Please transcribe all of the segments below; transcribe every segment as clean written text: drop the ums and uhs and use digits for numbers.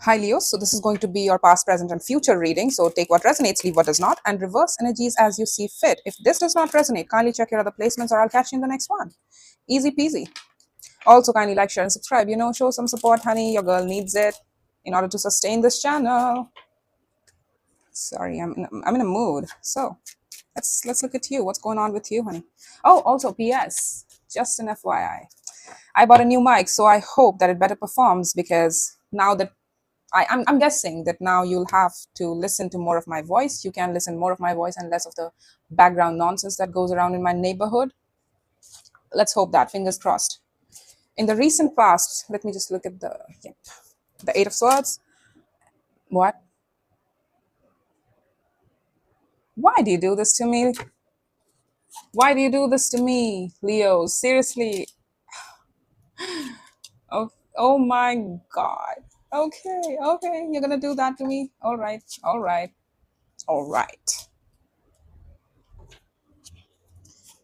Hi Leo, so this is going to be your past, present, and future reading. So take what resonates, leave what does not, and reverse energies as you see fit. If this does not resonate, kindly check your other placements or I'll catch you in the next one. Easy peasy. Also, kindly like, share, and subscribe. Show some support, honey. Your girl needs it in order to sustain this channel. Sorry, I'm in a mood. So let's look at you. What's going on with you, honey? Oh, also, P.S. Just an FYI. I bought a new mic, so I hope that it better performs because now that I'm guessing that now you'll have to listen to more of my voice. You can listen more of my voice and less of the background nonsense that goes around in my neighborhood. Let's hope that, fingers crossed. In the recent past, let me just look at the Eight of Swords. What? Why do you do this to me? Why do you do this to me, Leo? Seriously. Oh, oh my God. Okay, you're gonna do that to me? All right.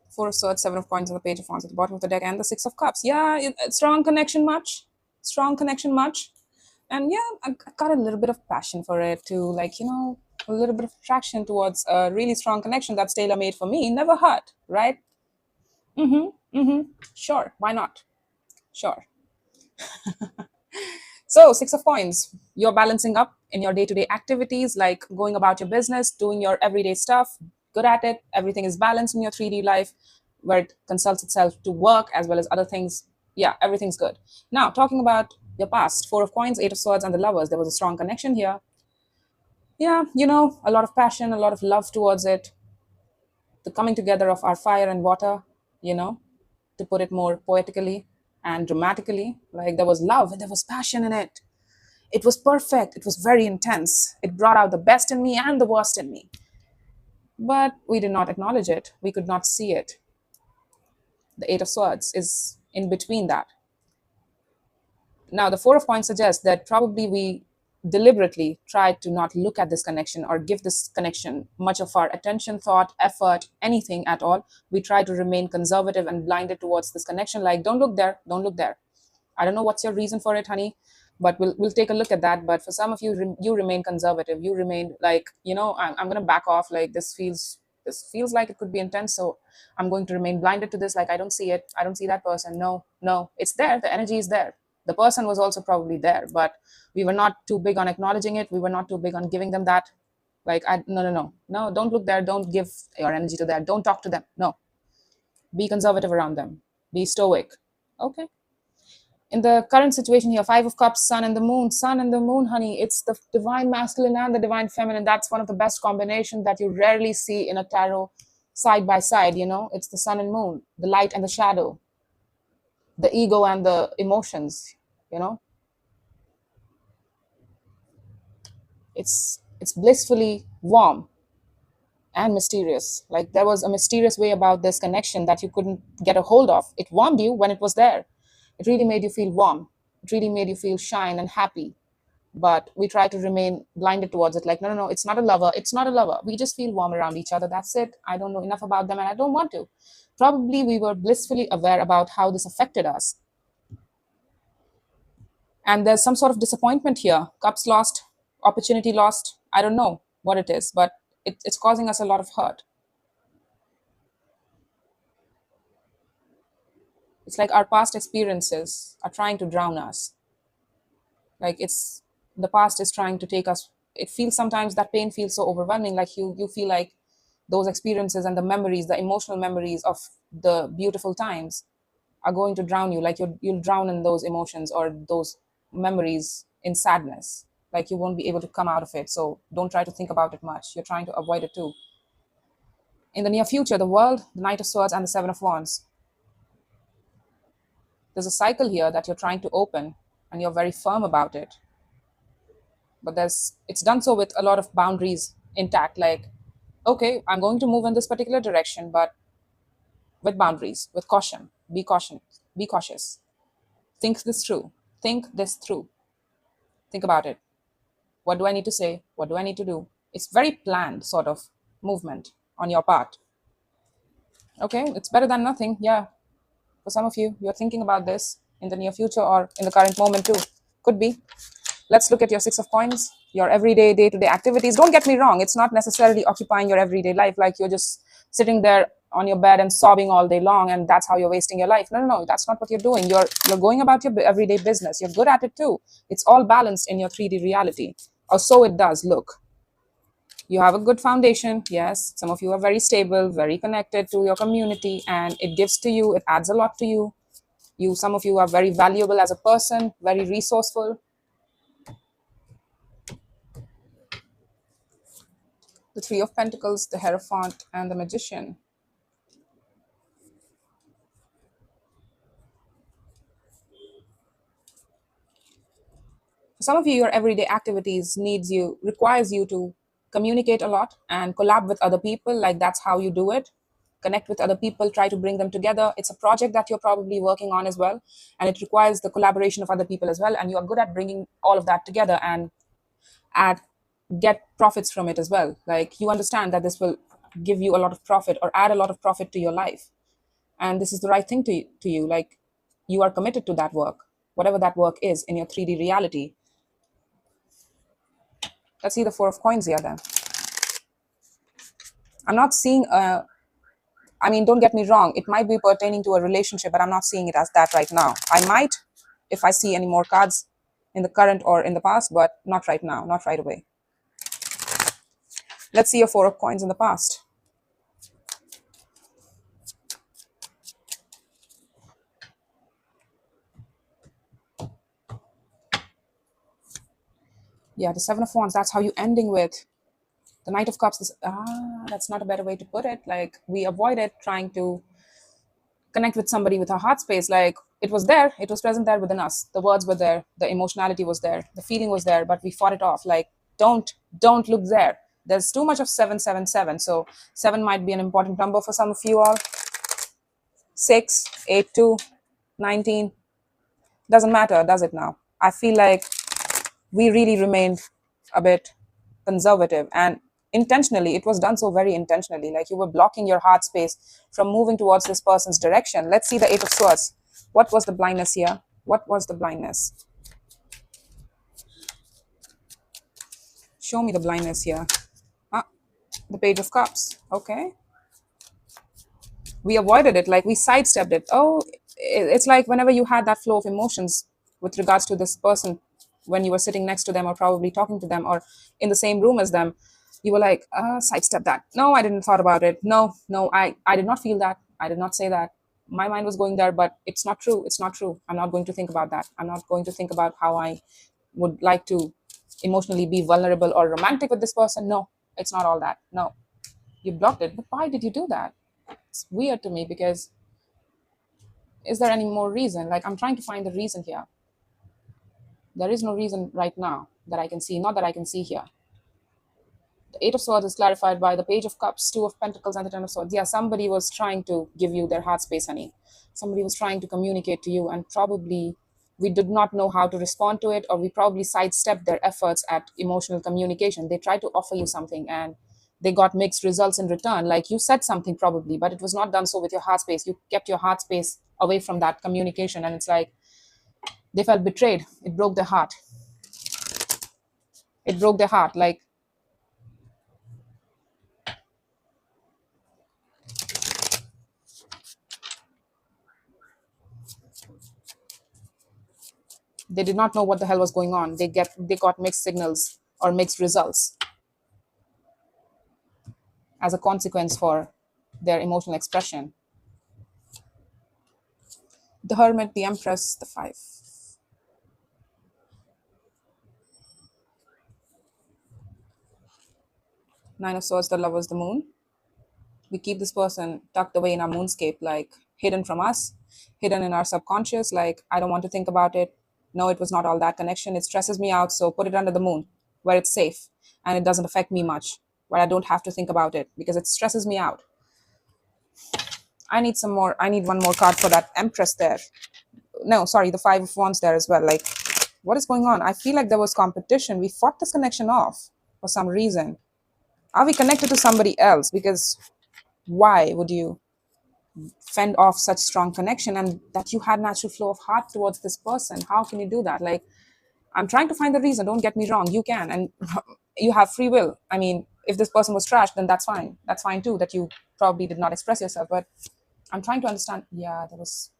Four of Swords, Seven of Coins on the Page of Wands at the bottom of the deck, and the Six of Cups. Yeah, strong connection much? Strong connection much? And yeah, I got a little bit of passion for it too, a little bit of attraction towards a really strong connection that's tailor-made for me. Never hurt, right? Sure, why not? Sure. So, Six of Coins, you're balancing up in your day-to-day activities, like going about your business, doing your everyday stuff, good at it. Everything is balanced in your 3D life, where it consults itself to work as well as other things. Yeah, everything's good. Now, talking about your past, Four of Coins, Eight of Swords, and the Lovers, there was a strong connection here. Yeah, a lot of passion, a lot of love towards it. The coming together of our fire and water, to put it more poetically and dramatically. Like there was love and there was passion in it. It was perfect. It was very intense. It brought out the best in me and the worst in me. But we did not acknowledge it. We could not see it. The Eight of Swords is in between that. Now, the Four of Coins suggests that probably we deliberately tried to not look at this connection or give this connection much of our attention, thought, effort, anything at all. We try to remain conservative and blinded towards this connection. Like, don't look there, don't look there. I don't know what's your reason for it, honey, but we'll take a look at that. But for some of you, you remain conservative. You remain like, I'm going to back off. Like this feels like it could be intense. So I'm going to remain blinded to this. Like, I don't see it. I don't see that person. No, it's there. The energy is there. The person was also probably there, but we were not too big on acknowledging it. We were not too big on giving them that. Like, no, don't look there. Don't give your energy to that. Don't talk to them. No, be conservative around them. Be stoic. Okay. In the current situation here, Five of Cups, Sun and the Moon, honey, it's the divine masculine and the divine feminine. That's one of the best combinations that you rarely see in a tarot side by side. It's the sun and moon, the light and the shadow, the ego and the emotions. It's blissfully warm and mysterious. Like there was a mysterious way about this connection that you couldn't get a hold of. It warmed you when it was there. It really made you feel warm. It really made you feel shine and happy. But we try to remain blinded towards it. Like, no, it's not a lover. It's not a lover. We just feel warm around each other. That's it. I don't know enough about them and I don't want to. Probably we were blissfully aware about how this affected us. And there's some sort of disappointment here. Cups lost, opportunity lost. I don't know what it is, but it's causing us a lot of hurt. It's like our past experiences are trying to drown us. Like the past is trying to take us. It feels sometimes that pain feels so overwhelming. Like you feel like those experiences and the memories, the emotional memories of the beautiful times are going to drown you. Like you'll drown in those emotions or those memories in sadness. Like you won't be able to come out of it. So don't try to think about it much. You're trying to avoid it too. In the near future, the World, the Knight of Swords, and the Seven of Wands. There's a cycle here that you're trying to open and you're very firm about it. But it's done so with a lot of boundaries intact. Like, okay, I'm going to move in this particular direction, but with boundaries, with caution. Be cautious. Think this through. Think this through. Think about it. What do I need to say? What do I need to do? It's very planned sort of movement on your part. Okay, it's better than nothing. Yeah. For some of you, you're thinking about this in the near future or in the current moment too. Could be. Let's look at your Six of Coins, your everyday, day-to-day activities. Don't get me wrong, it's not necessarily occupying your everyday life like you're just sitting there on your bed and sobbing all day long and that's how you're wasting your life. No, no, no, that's not what you're doing. You're going about your everyday business. You're good at it too. It's all balanced in your 3D reality, or so it does look. You have a good foundation. Yes, some of you are very stable, very connected to your community, and it gives to you, it adds a lot to you. Some of you are very valuable as a person, very resourceful. The Three of Pentacles, the Hierophant, and the Magician. For some of you, your everyday activities requires you to communicate a lot and collab with other people. Like that's how you do it. Connect with other people, try to bring them together. It's a project that you're probably working on as well, and it requires the collaboration of other people as well. And you are good at bringing all of that together and add get profits from it as well. Like you understand that this will give you a lot of profit or add a lot of profit to your life, and this is the right thing to you. Like you are committed to that work, whatever that work is in your 3D reality. Let's see the Four of Coins here then. I'm not seeing I mean, don't get me wrong, it might be pertaining to a relationship, but I'm not seeing it as that right now. I might if I see any more cards in the current or in the past, but not right now, not right away. Let's see a Four of Coins in the past. Yeah, the Seven of Wands, that's how you ending with. The Knight of Cups is, that's not a better way to put it. Like we avoided trying to connect with somebody with our heart space. Like it was there, it was present there within us. The words were there, the emotionality was there, the feeling was there, but we fought it off. Like don't look there. There's too much of 777. So 7 might be an important number for some of you all. 6, 8, 2, 19. Doesn't matter, does it now? I feel like we really remained a bit conservative, and intentionally it was done so very intentionally. Like you were blocking your heart space from moving towards this person's direction. Let's see the Eight of Swords. What was the blindness here? What was the blindness? Show me the blindness here. The Page of Cups. Okay, we avoided it, like we sidestepped it. Oh, it's like whenever you had that flow of emotions with regards to this person, when you were sitting next to them or probably talking to them or in the same room as them, you were like, sidestep that. No, I didn't thought about it. No, I did not feel that. I did not say that. My mind was going there, but it's not true. It's not true. I'm not going to think about that. I'm not going to think about how I would like to emotionally be vulnerable or romantic with this person. No, it's not all that. No, you blocked it. But why did you do that? It's weird to me, because is there any more reason? Like I'm trying to find the reason here. There is no reason right now that I can see, not that I can see here. The Eight of Swords is clarified by the Page of Cups, Two of Pentacles, and the Ten of Swords. Yeah, somebody was trying to give you their heart space, honey. Somebody was trying to communicate to you, and probably we did not know how to respond to it, or we probably sidestepped their efforts at emotional communication. They tried to offer you something and they got mixed results in return. Like you said something probably, but it was not done so with your heart space. You kept your heart space away from that communication, and it's like they felt betrayed. It broke their heart. It broke their heart. Like they did not know what the hell was going on. They got mixed signals or mixed results as a consequence for their emotional expression. The Hermit, the Empress, the Five. Nine of Swords, the Lovers, the Moon. We keep this person tucked away in our moonscape, like hidden from us, hidden in our subconscious. Like, I don't want to think about it. No, it was not all that connection. It stresses me out. So put it under the moon where it's safe and it doesn't affect me much, where I don't have to think about it because it stresses me out. I need some more. I need one more card for that Empress there. No, sorry, the Five of Wands there as well. Like, what is going on? I feel like there was competition. We fought this connection off for some reason. Are we connected to somebody else? Because why would you fend off such strong connection, and that you had natural flow of heart towards this person? How can you do that? Like, I'm trying to find the reason. Don't get me wrong. You can, and you have free will. I mean, if this person was trash, then that's fine. That's fine too, that you probably did not express yourself. But I'm trying to understand. Yeah, there was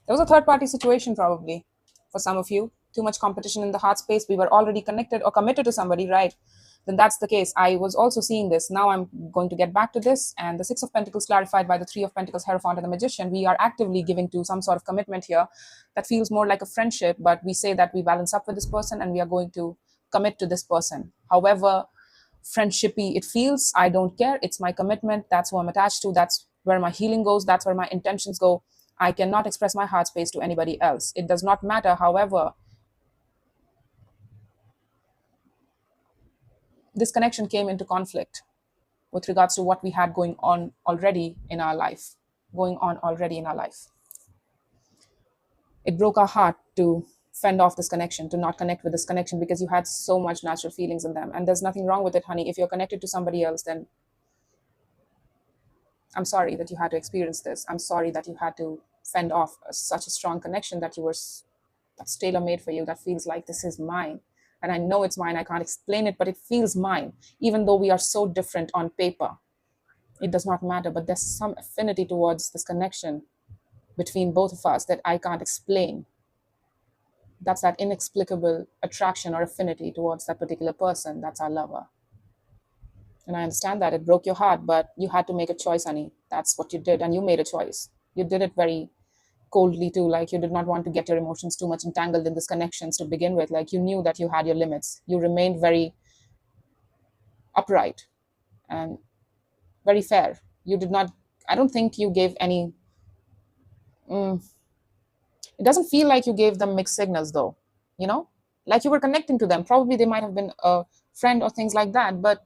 a third party situation probably for some of you. Too much competition in the heart space. We were already connected or committed to somebody, right? Then that's the case. I was also seeing this. Now I'm going to get back to this. And the Six of Pentacles clarified by the Three of Pentacles, Hierophant, and the Magician. We are actively giving to some sort of commitment here that feels more like a friendship, but we say that we balance up with this person and we are going to commit to this person. However, friendshipy it feels, I don't care. It's my commitment. That's who I'm attached to. That's where my healing goes. That's where my intentions go. I cannot express my heart space to anybody else. It does not matter. However, this connection came into conflict with regards to what we had going on already in our life. Going on already in our life. It broke our heart to fend off this connection, to not connect with this connection because you had so much natural feelings in them. And there's nothing wrong with it, honey. If you're connected to somebody else, then I'm sorry that you had to experience this. I'm sorry that you had to fend off such a strong connection that that's tailor made for you, that feels like this is mine. And I know it's mine. I can't explain it, but it feels mine. Even though we are so different on paper, it does not matter. But there's some affinity towards this connection between both of us that I can't explain. That's that inexplicable attraction or affinity towards that particular person. That's our lover. And I understand that it broke your heart, but you had to make a choice, honey. That's what you did. And you made a choice. You did it very coldly too. Like, you did not want to get your emotions too much entangled in these connections to begin with. Like, you knew that you had your limits. You remained very upright and very fair. You did not, I don't think you gave any, it doesn't feel like you gave them mixed signals though, you know? Like you were connecting to them. Probably they might have been a friend or things like that. But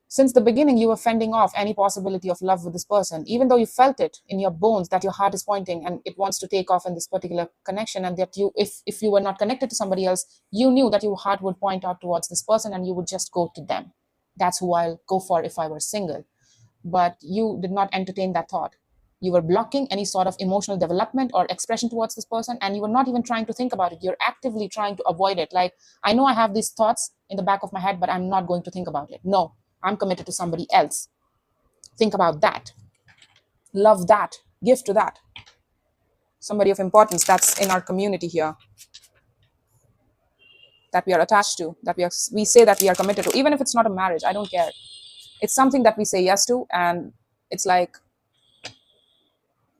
since the beginning, you were fending off any possibility of love with this person, even though you felt it in your bones that your heart is pointing and it wants to take off in this particular connection. And that you, if you were not connected to somebody else, you knew that your heart would point out towards this person and you would just go to them. That's who I'll go for if I were single. But you did not entertain that thought. You were blocking any sort of emotional development or expression towards this person, and you were not even trying to think about it. You're actively trying to avoid it. Like, I know I have these thoughts in the back of my head, but I'm not going to think about it. No, I'm committed to somebody else. Think about that. Love that. Give to that. Somebody of importance that's in our community here, that we are attached to, that we say that we are committed to, even if it's not a marriage. I don't care. It's something that we say yes to, and it's like,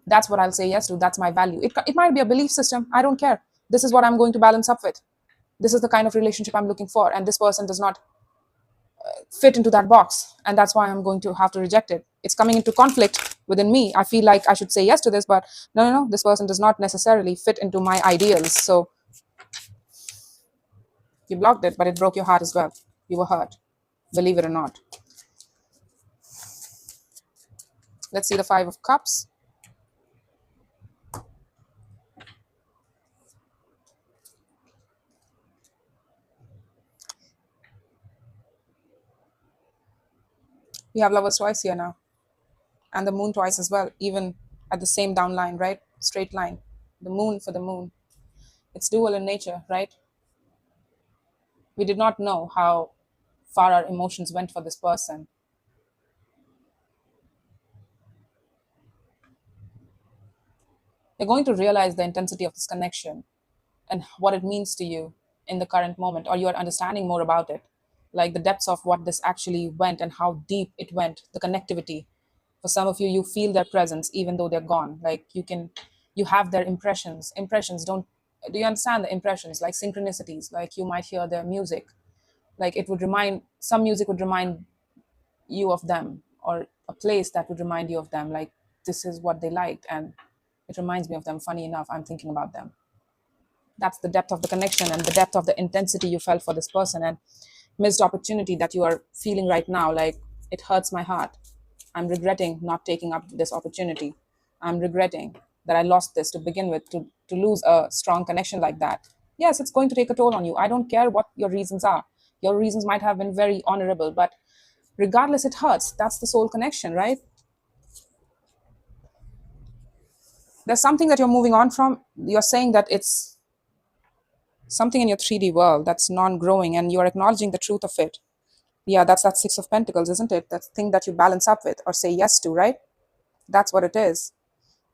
that's what I'll say yes to. That's my value. It might be a belief system. I don't care. This is what I'm going to balance up with. This is the kind of relationship I'm looking for. And this person does not fit into that box. And that's why I'm going to have to reject it. It's coming into conflict within me. I feel like I should say yes to this, but no. This person does not necessarily fit into my ideals. So you blocked it, but it broke your heart as well. You were hurt, believe it or not. Let's see the Five of Cups. We have Lovers twice here now. And the Moon twice as well, even at the same down line, right? Straight line. The Moon for the Moon. It's dual in nature, right? We did not know how far our emotions went for this person. You're going to realize the intensity of this connection and what it means to you in the current moment, or you are understanding more about it, like the depths of what this actually went and how deep it went, the connectivity. For some of you, you feel their presence even though they're gone. Like, you have their impressions. Don't Do you understand the impressions, like synchronicities? Like, you might hear their music, like it would remind, some music would remind you of them, or a place that would remind you of them. Like, this is what they liked and it reminds me of them. Funny enough, I'm thinking about them. That's the depth of the connection and the depth of the intensity you felt for this person, and missed opportunity that you are feeling right now. Like, it hurts my heart. I'm regretting not taking up this opportunity. I'm regretting that I lost this to begin with, to lose a strong connection like that. Yes, it's going to take a toll on you. I don't care what your reasons are. Your reasons might have been very honorable, but regardless, it hurts. That's the soul connection, right? There's something that you're moving on from. You're saying that something in your 3D world that's non-growing, and you're acknowledging the truth of it. Yeah, that's that Six of Pentacles, isn't it? That thing that you balance up with or say yes to, right? That's what it is.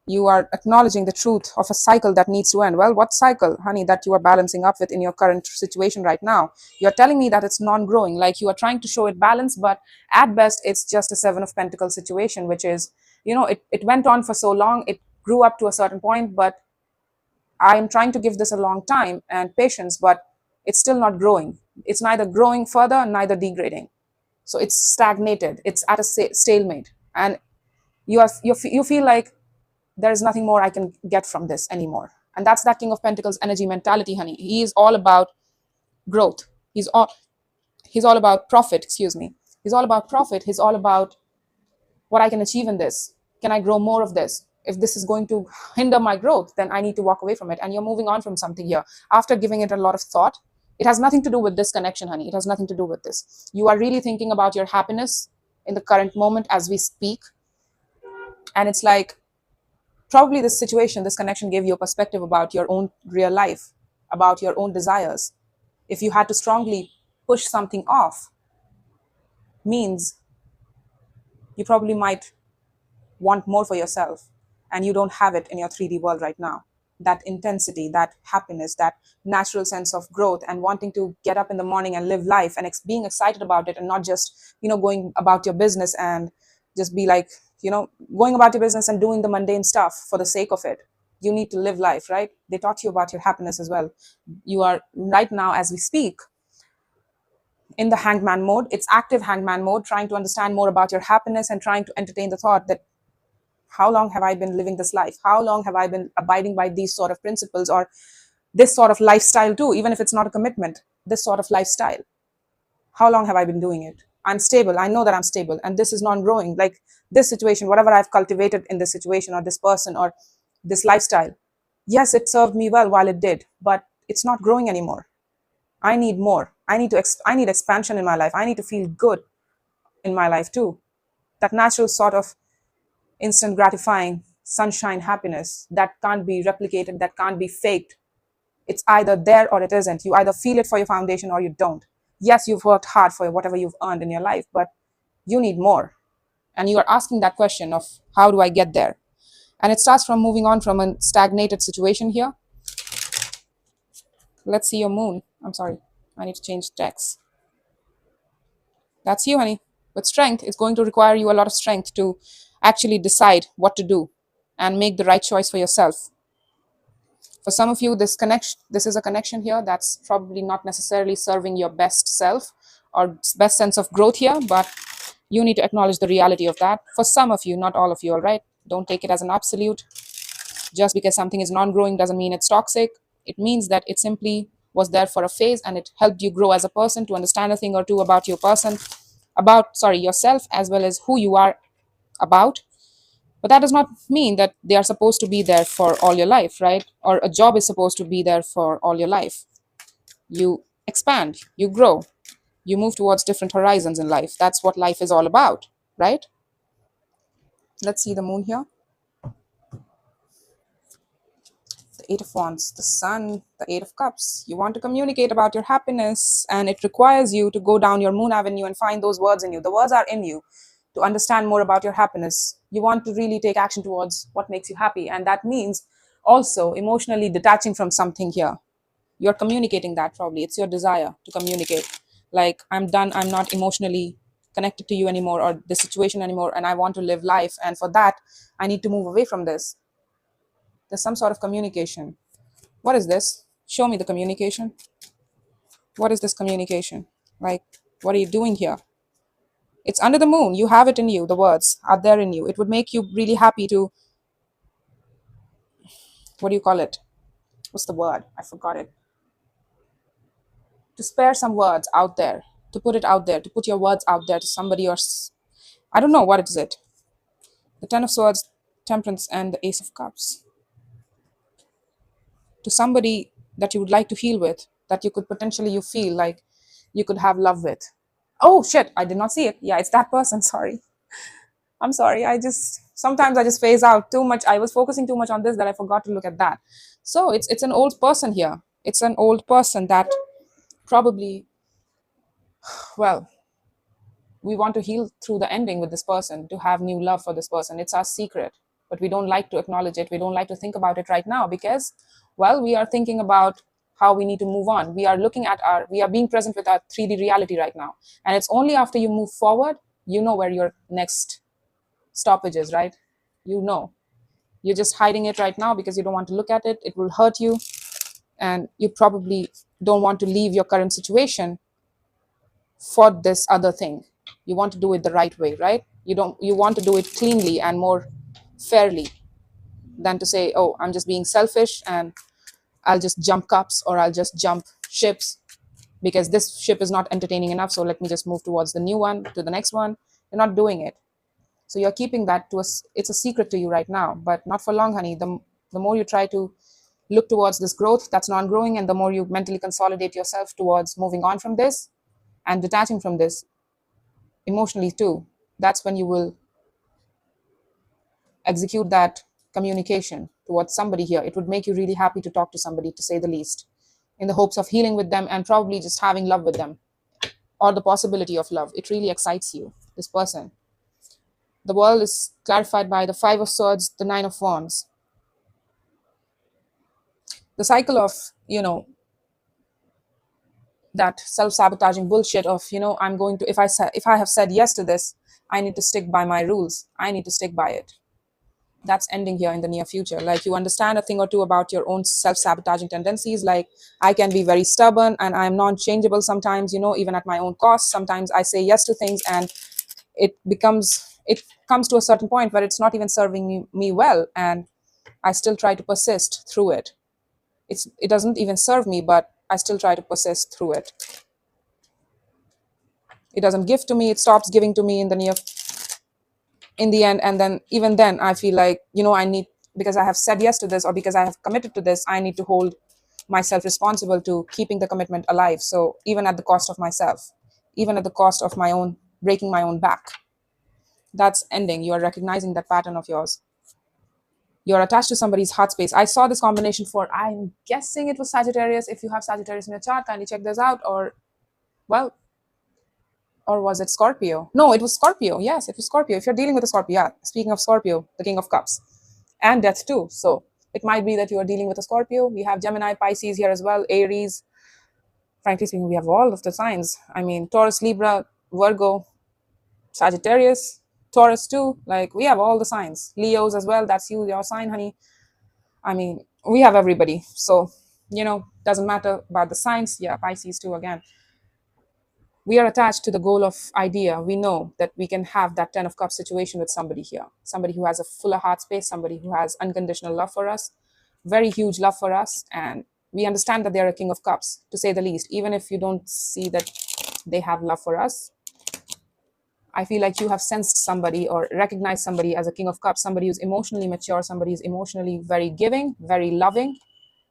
You are acknowledging the truth of a cycle that needs to end. Well, what cycle, honey, that you are balancing up with in your current situation right now? You're telling me that it's non-growing, like you are trying to show it balance, but at best it's just a Seven of Pentacles situation, which is, it went on for so long, it grew up to a certain point, but I am trying to give this a long time and patience, but it's still not growing. It's neither growing further, neither degrading. So it's stagnated. It's at a stalemate, and you feel like there is nothing more I can get from this anymore. And that's that King of Pentacles energy mentality, honey. He is all about growth. He's all about profit. Excuse me. He's all about profit. He's all about what I can achieve in this. Can I grow more of this? If this is going to hinder my growth, then I need to walk away from it. And you're moving on from something here after giving it a lot of thought. It has nothing to do with this connection, honey. It has nothing to do with this. You are really thinking about your happiness in the current moment as we speak. And it's like, probably this situation, this connection gave you a perspective about your own real life, about your own desires. If you had to strongly push something off, means you probably might want more for yourself, and you don't have it in your 3D world right now. That intensity, that happiness, that natural sense of growth, and wanting to get up in the morning and live life and being excited about it, and not just, going about your business and just be like, going about your business and doing the mundane stuff for the sake of it. You need to live life, right? They taught you about your happiness as well. You are right now, as we speak, in the hangman mode. It's active hangman mode, trying to understand more about your happiness and trying to entertain the thought that, how long have I been living this life? How long have I been abiding by these sort of principles, or this sort of lifestyle too, even if it's not a commitment, this sort of lifestyle? How long have I been doing it? I'm stable. I know that I'm stable, and this is non-growing. Like this situation, whatever I've cultivated in this situation or this person or this lifestyle, yes, it served me well while it did, but it's not growing anymore. I need more. I need expansion in my life. I need to feel good in my life too. That natural sort of instant gratifying sunshine happiness that can't be replicated, that can't be faked. It's either there or it isn't. You either feel it for your foundation or you don't. Yes, you've worked hard for whatever you've earned in your life, but you need more. And you are asking that question of, how do I get there? And it starts from moving on from a stagnated situation here. Let's see your moon. I'm sorry, I need to change text. That's you, honey. With strength, it's going to require you a lot of strength to actually decide what to do and make the right choice for yourself. For some of you, this is a connection here that's probably not necessarily serving your best self or best sense of growth here, but you need to acknowledge the reality of that. For some of you, not all of you, all right? Don't take it as an absolute. Just because something is non-growing doesn't mean it's toxic. It means that it simply was there for a phase, and it helped you grow as a person, to understand a thing or two about yourself, as well as who you are about. But that does not mean that they are supposed to be there for all your life, right? Or a job is supposed to be there for all your life. You expand, you grow, you move towards different horizons in life. That's what life is all about, right? Let's see the moon here. The Eight of Wands, the Sun, the Eight of Cups. You want to communicate about your happiness, and it requires you to go down your moon avenue and find those words in you. The words are in you to understand more about your happiness. You want to really take action towards what makes you happy, and that means also emotionally detaching from something here. You're communicating that, probably. It's your desire to communicate. Like, I'm done. I'm not emotionally connected to you anymore, or the situation anymore, and I want to live life. And for that, I need to move away from this. There's some sort of communication. What is this? Show me the communication. What is this communication? Like, what are you doing here? It's under the moon. You have it in you. The words are there in you. It would make you really happy to, what do you call it? What's the word? I forgot it. To spare some words out there, to put it out there, to put your words out there to somebody, or I don't know, what is it? The Ten of Swords, Temperance, and the Ace of Cups. To somebody that you would like to heal with, that you could potentially, you feel like you could have love with. Oh shit, I did not see it. Yeah, it's that person. Sorry. I'm sorry. Sometimes I just phase out too much. I was focusing too much on this that I forgot to look at that. So it's an old person here. It's an old person that probably, well, we want to heal through the ending with this person, to have new love for this person. It's our secret, but we don't like to acknowledge it. We don't like to think about it right now because, well, we are thinking about how we need to move on. We are being present with our 3D reality right now. And it's only after you move forward, you know where your next stoppage is, right? You know. You're just hiding it right now because you don't want to look at it. It will hurt you. And you probably don't want to leave your current situation for this other thing. You want to do it the right way, right? You want to do it cleanly and more fairly than to say, oh, I'm just being selfish and I'll just jump cups or I'll just jump ships because this ship is not entertaining enough, so let me just move towards the new one, to the next one. You're not doing it. So you're keeping that to us. It's a secret to you right now, but not for long, honey. The more you try to look towards this growth that's non-growing, and the more you mentally consolidate yourself towards moving on from this and detaching from this emotionally too, that's when you will execute that communication towards somebody here. It would make you really happy to talk to somebody, to say the least, in the hopes of healing with them and probably just having love with them, or the possibility of love. It really excites you, this person. The world is clarified by the Five of Swords, the Nine of Wands. The cycle of, that self-sabotaging bullshit of, I'm going to, if I have said yes to this, I need to stick by my rules. I need to stick by it. That's ending here in the near future. Like, you understand a thing or two about your own self-sabotaging tendencies. Like, I can be very stubborn and I'm non-changeable sometimes, even at my own cost. Sometimes I say yes to things and it comes to a certain point where it's not even serving me well, and I still try to persist through it. It doesn't even serve me, but I still try to persist through it. It doesn't give to me. It stops giving to me in the end. And then, even then, I feel like, I need, because I have said yes to this, or because I have committed to this, I need to hold myself responsible to keeping the commitment alive. So even at the cost of myself, even at the cost of my own, breaking my own back, that's ending. You are recognizing that pattern of yours. You're attached to somebody's heart space. I saw this combination for, I'm guessing it was Sagittarius. If you have Sagittarius in your chart, kindly check this out. Or was it Scorpio? No, it was Scorpio. Yes, it was Scorpio. If you're dealing with a Scorpio, yeah. Speaking of Scorpio, the King of Cups, and Death too. So it might be that you are dealing with a Scorpio. We have Gemini, Pisces here as well, Aries. Frankly speaking, we have all of the signs. I mean, Taurus, Libra, Virgo, Sagittarius, Taurus too. Like, we have all the signs. Leos as well. That's you, your sign, honey. I mean, we have everybody. So, doesn't matter about the signs. Yeah, Pisces too, again. We are attached to the goal of idea. We know that we can have that 10 of cups situation with somebody here, somebody who has a fuller heart space, somebody who has unconditional love for us, very huge love for us. And we understand that they're a king of cups, to say the least. Even if you don't see that they have love for us, I feel like you have sensed somebody or recognized somebody as a king of cups, somebody who's emotionally mature, somebody who's emotionally very giving, very loving,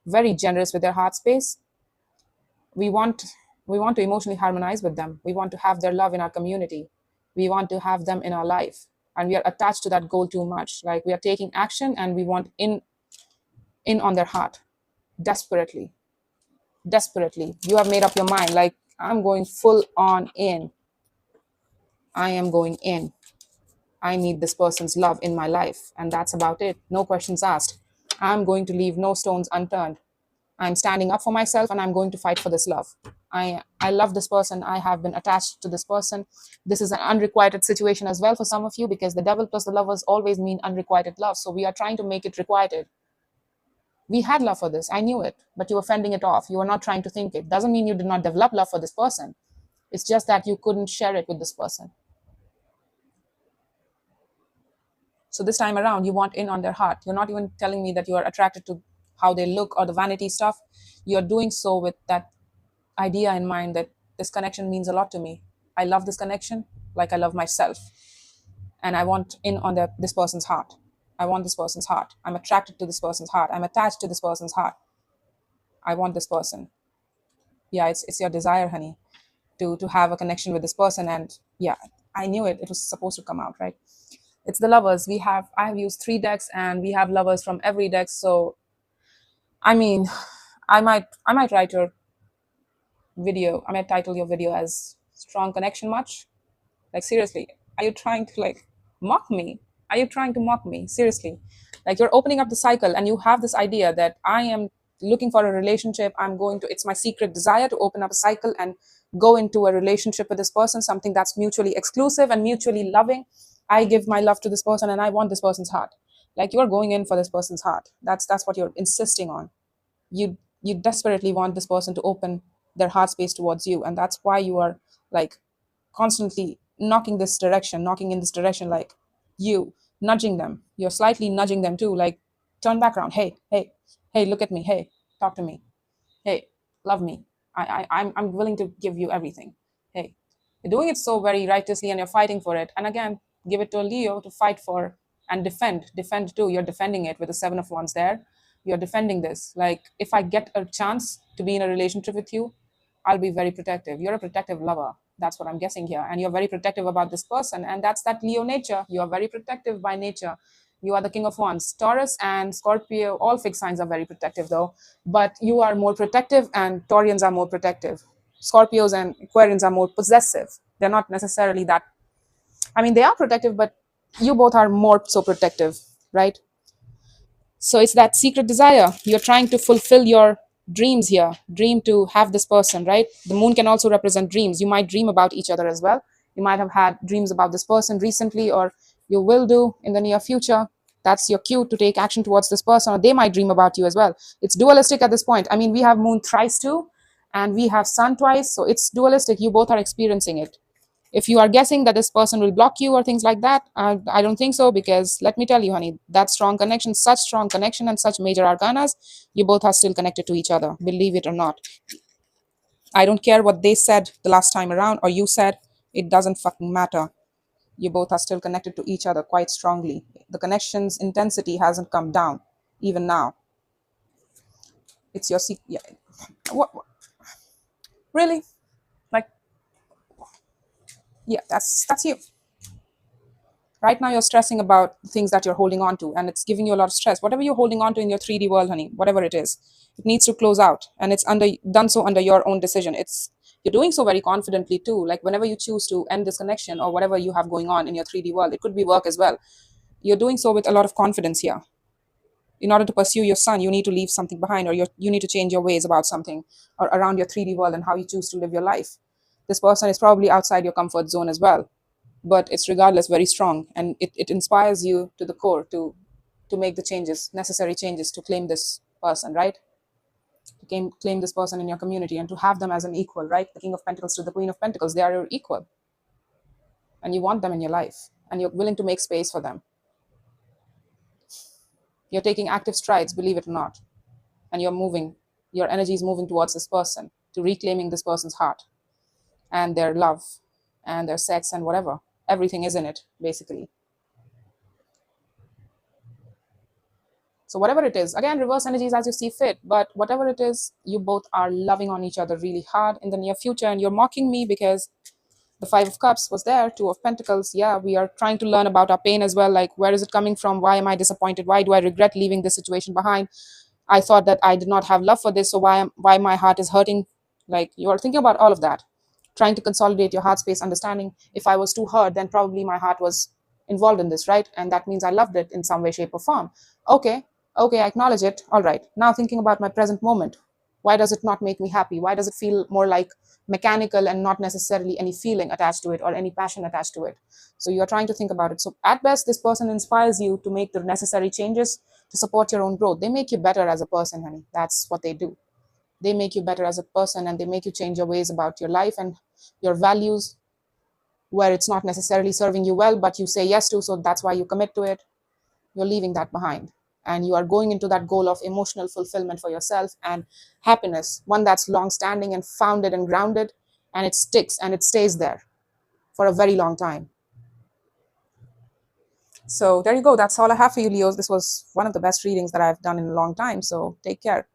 very generous with their heart space. We want to emotionally harmonize with them. We want to have their love in our community. We want to have them in our life. And we are attached to that goal too much. Like, we are taking action and we want in on their heart. Desperately. You have made up your mind. Like, I'm going full on in. I am going in. I need this person's love in my life. And that's about it. No questions asked. I'm going to leave no stones unturned. I'm standing up for myself and I'm going to fight for this love. I love this person. I have been attached to this person. This is an unrequited situation as well for some of you, because the devil plus the lovers always mean unrequited love. So we are trying to make it requited. We had love for this. I knew it, but you were fending it off. You were not trying to think it. Doesn't mean you did not develop love for this person. It's just that you couldn't share it with this person. So this time around, you want in on their heart. You're not even telling me that you are attracted to how they look or the vanity stuff. You're doing so with that idea in mind that this connection means a lot to me. I love this connection like I love myself. And I want in on this person's heart. I want this person's heart. I'm attracted to this person's heart. I'm attached to this person's heart. I want this person. Yeah, it's your desire, honey, to have a connection with this person. And yeah, I knew it. It was supposed to come out, right? It's the lovers. I have used 3 decks and we have lovers from every deck. So, I mean, I might write your video. I might title your video as "Strong Connection." Much, like, seriously, are you trying to, like, mock me? Are you trying to mock me? Seriously. Like, you're opening up the cycle and you have this idea that I am looking for a relationship. It's my secret desire to open up a cycle and go into a relationship with this person, something that's mutually exclusive and mutually loving. I give my love to this person and I want this person's heart. Like, you're going in for this person's heart. That's what you're insisting on. You desperately want this person to open their heart space towards you, and that's why you are, like, constantly knocking in this direction, like, you nudging them. You're slightly nudging them too, like, turn back around. Hey, hey, hey, look at me. Hey, talk to me. Hey, love me. I'm willing to give you everything. Hey, you're doing it so very righteously and you're fighting for it. And again, give it to a Leo to fight for and defend too. You're defending it with the Seven of Wands there. You're defending this. Like, if I get a chance to be in a relationship with you, I'll be very protective. You're a protective lover. That's what I'm guessing here. And you're very protective about this person. And that's that Leo nature. You are very protective by nature. You are the King of Wands. Taurus and Scorpio, all fixed signs are very protective though. But you are more protective and Taurians are more protective. Scorpios and Aquarians are more possessive. They're not necessarily that. I mean, they are protective, but you both are more so protective, right? So it's that secret desire. You're trying to fulfill your dreams here. Dream to have this person, right? The moon can also represent dreams. You might dream about each other as well. You might have had dreams about this person recently, or you will do in the near future. That's your cue to take action towards this person, or they might dream about you as well. It's dualistic at this point. I mean, we have moon thrice too, and we have sun twice. So it's dualistic. You both are experiencing it. If you are guessing that this person will block you or things like that, I don't think so, because let me tell you, honey, that strong connection, such strong connection and such major arcanas, you both are still connected to each other, believe it or not. I don't care what they said the last time around or you said, it doesn't fucking matter. You both are still connected to each other quite strongly. The connection's intensity hasn't come down, even now. It's your secret. Yeah. What? Really? Like, yeah, that's you. Right now, you're stressing about things that you're holding on to, and it's giving you a lot of stress. Whatever you're holding on to in your 3D world, honey, whatever it is, it needs to close out, and it's done so under your own decision. You're doing so very confidently too. Like, whenever you choose to end this connection or whatever you have going on in your 3D world, it could be work as well. You're doing so with a lot of confidence here. In order to pursue your son, you need to leave something behind, or you need to change your ways about something or around your 3D world and how you choose to live your life. This person is probably outside your comfort zone as well, but it's regardless very strong, and it inspires you to the core to make the necessary changes to claim this person, right? To claim this person in your community and to have them as an equal, right? The King of Pentacles to the Queen of Pentacles, they are your equal, and you want them in your life, and you're willing to make space for them. You're taking active strides, believe it or not, and your energy is moving towards this person, to reclaiming this person's heart and their love and their sex and whatever. Everything is in it, basically. So whatever it is, again, reverse energies as you see fit, but whatever it is, you both are loving on each other really hard in the near future. And you're mocking me because the Five of Cups was there, Two of Pentacles. Yeah, we are trying to learn about our pain as well. Like, where is it coming from? Why am I disappointed? Why do I regret leaving this situation behind? I thought that I did not have love for this, so why my heart is hurting? Like, you are thinking about all of that, trying to consolidate your heart space, understanding if I was too hurt, then probably my heart was involved in this, right? And that means I loved it in some way, shape, or form. Okay, I acknowledge it. All right. Now thinking about my present moment, why does it not make me happy? Why does it feel more like mechanical and not necessarily any feeling attached to it or any passion attached to it? So you're trying to think about it. So at best, this person inspires you to make the necessary changes to support your own growth. They make you better as a person, honey. That's what they do. They make you better as a person, and they make you change your ways about your life and your values, where it's not necessarily serving you well, but you say yes to, so that's why you commit to it. You're leaving that behind, and you are going into that goal of emotional fulfillment for yourself and happiness, one that's long-standing and founded and grounded, and it sticks and it stays there for a very long time. So there you go. That's all I have for you, Leos. This was one of the best readings that I've done in a long time, so take care.